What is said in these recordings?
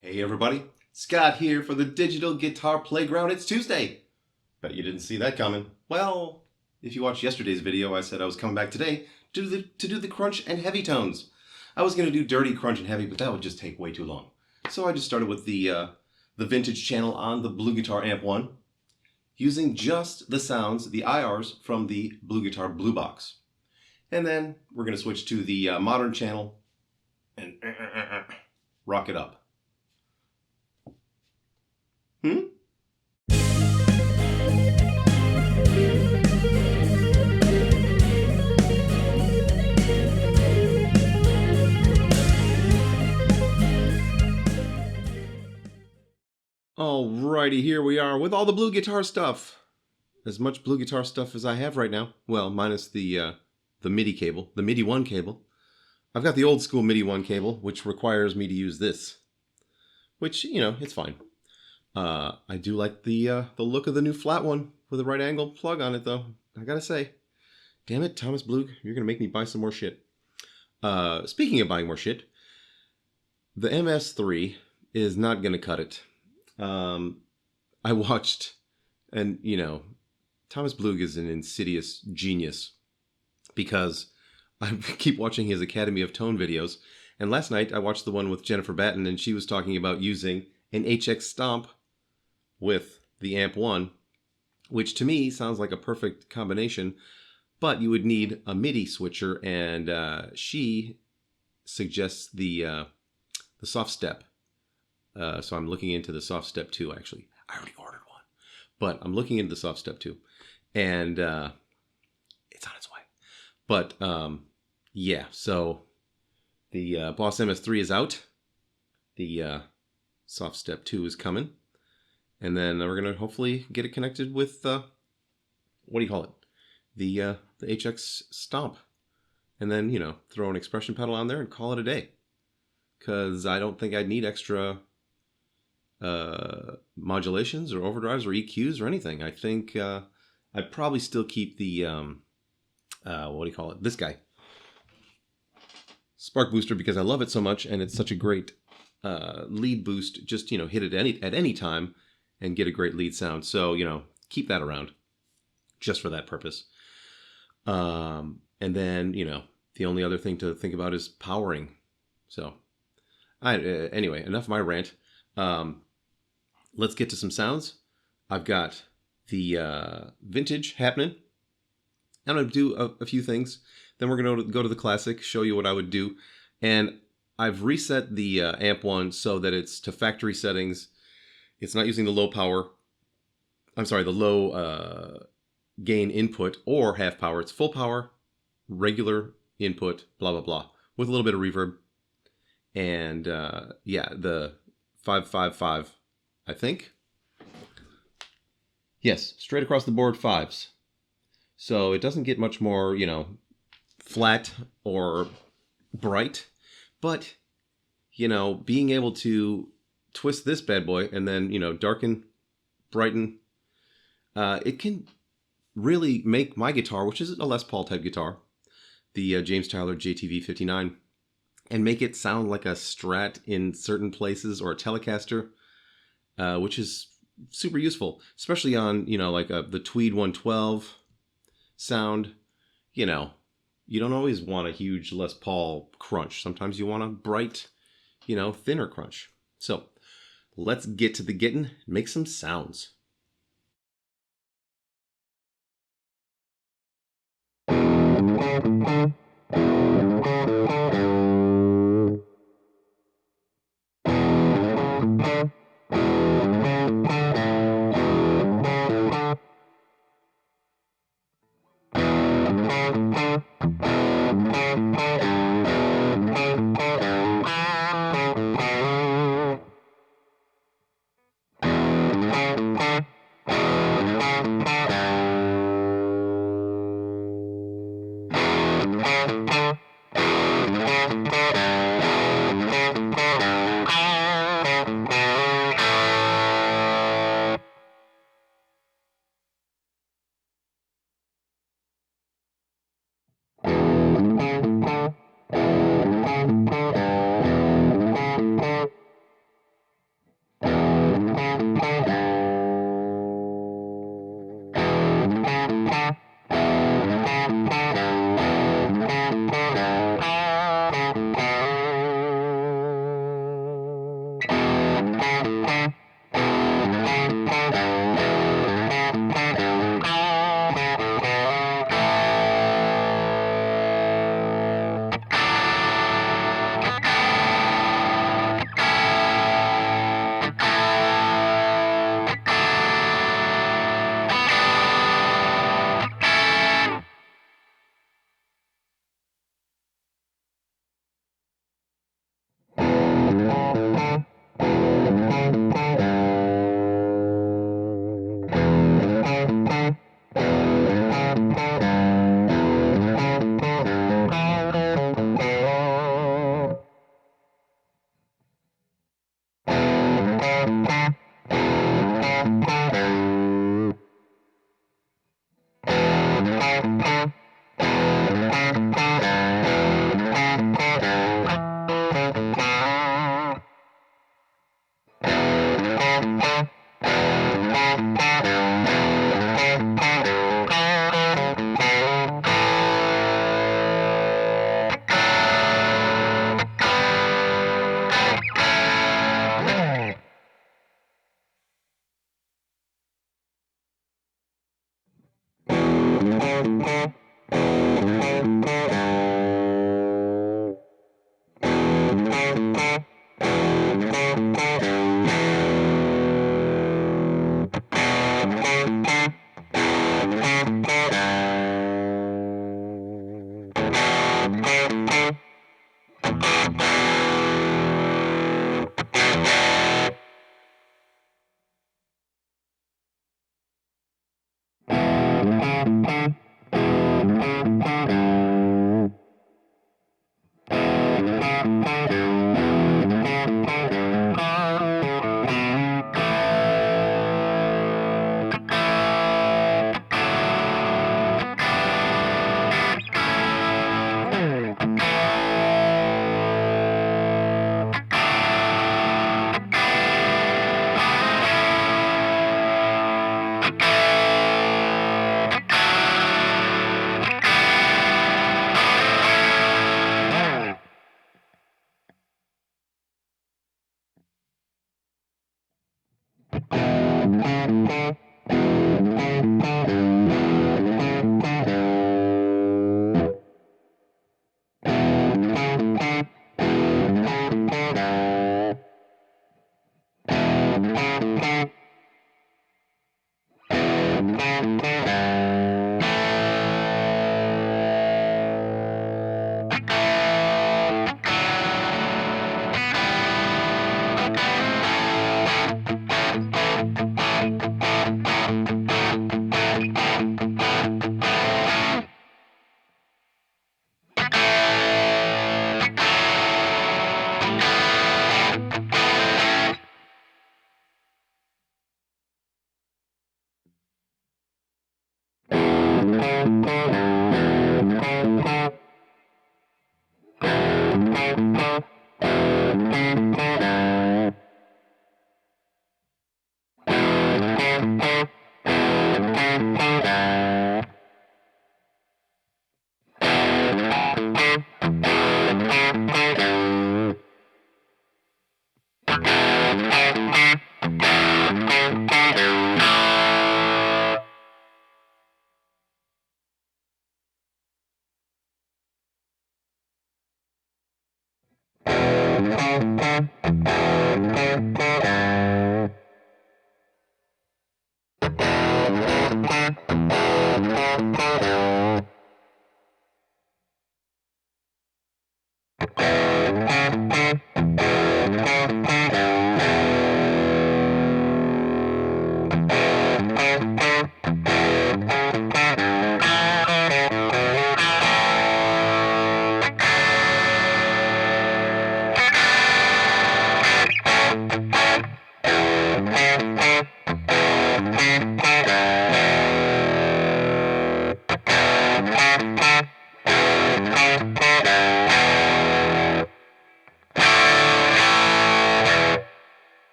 Hey everybody, Scott here for the Digital Guitar Playground. It's Tuesday. Bet you didn't see that coming. Well, if you watched yesterday's video, I said I was coming back today to do the crunch and heavy tones. I was going to do dirty, crunch, and heavy, but that would just take way too long. So I just started with the vintage channel on the BluGuitar Amp 1, using just the sounds, the IRs from the BluGuitar Blubox. And then we're going to switch to the modern channel and rock it up. Alrighty, here we are with all the BluGuitar stuff. As much BluGuitar stuff as I have right now. Well, minus the MIDI cable, the MIDI 1 cable. I've got the old school MIDI 1 cable, which requires me to use this. Which, you know, it's fine. I do like the look of the new flat one with a right angle plug on it, though. I gotta say, damn it, Thomas Blug, you're gonna make me buy some more shit. Speaking of buying more shit, the MS3 is not gonna cut it. I watched, and you know, Thomas Blug is an insidious genius because I keep watching his Academy of Tone videos. And last night I watched the one with Jennifer Batten, and she was talking about using an HX Stomp with the Amp 1, which to me sounds like a perfect combination, but you would need a MIDI switcher, and she suggests the soft step. So I'm looking into the soft step 2, actually. I already ordered one, but I'm looking into the soft step 2, and it's on its way. But yeah, so the Boss MS3 is out. The soft step 2 is coming. And then we're going to hopefully get it connected with, what do you call it? The HX Stomp. And then, you know, throw an expression pedal on there and call it a day. Because I don't think I'd need extra modulations or overdrives or EQs or anything. I think I'd probably still keep the, what do you call it? This guy. Spark Booster, because I love it so much and it's such a great lead boost. Just, you know, hit it at any time and get a great lead sound. So, you know, keep that around just for that purpose. And then, you know, the only other thing to think about is powering. So, anyway, enough of my rant. Let's get to some sounds. I've got the vintage happening. I'm going to do a few things. Then we're going to go to the classic, show you what I would do. And I've reset the Amp 1 so that it's to factory settings. It's not using the low power, the low gain input or half power. It's full power, regular input, blah, blah, blah, with a little bit of reverb. And yeah, the 555, I think. Yes, straight across the board 5s. So it doesn't get much more, you know, flat or bright. But, you know, being able to twist this bad boy and then, you know, darken, brighten, it can really make my guitar, which is a Les Paul type guitar, the James Tyler JTV 59, and make it sound like a Strat in certain places or a Telecaster, which is super useful, especially on, you know, like the Tweed 112 sound. You know, you don't always want a huge Les Paul crunch. Sometimes you want a bright, you know, thinner crunch. So let's get to the getting, make some sounds.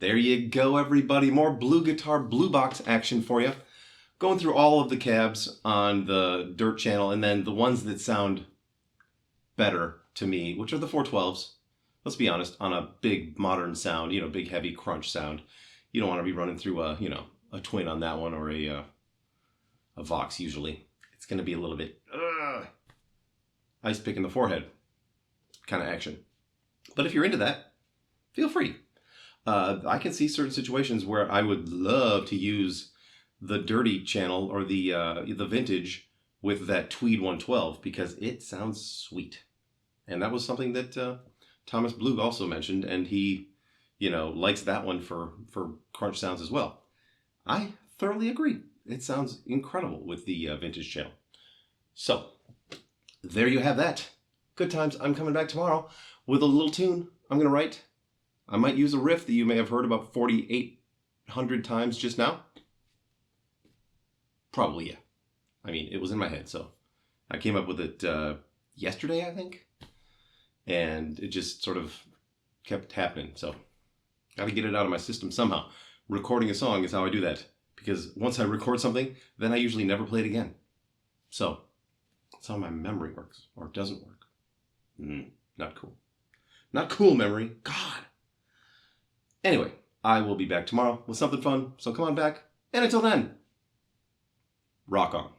There you go, everybody. More BluGuitar Blubox action for you. Going through all of the cabs on the Dirt channel, and then the ones that sound better to me, which are the 412s. Let's be honest, on a big modern sound, big heavy crunch sound, you don't want to be running through a twin on that one, or a Vox usually. It's going to be a little bit ice pick in the forehead kind of action. But if you're into that, feel free. I can see certain situations where I would love to use the dirty channel or the vintage with that Tweed 112 because it sounds sweet. And that was something that Thomas Blug also mentioned, and he, likes that one for crunch sounds as well. I thoroughly agree. It sounds incredible with the vintage channel. So, there you have that. Good times. I'm coming back tomorrow with a little tune I'm going to write. I might use a riff that you may have heard about 4,800 times just now. Probably, yeah. I mean, it was in my head, so I came up with it yesterday, I think. And it just sort of kept happening. So, got to get it out of my system somehow. Recording a song is how I do that. Because once I record something, then I usually never play it again. So, that's how my memory works. Or doesn't work. Not cool. Not cool, memory. God. Anyway, I will be back tomorrow with something fun. So come on back. And until then, rock on.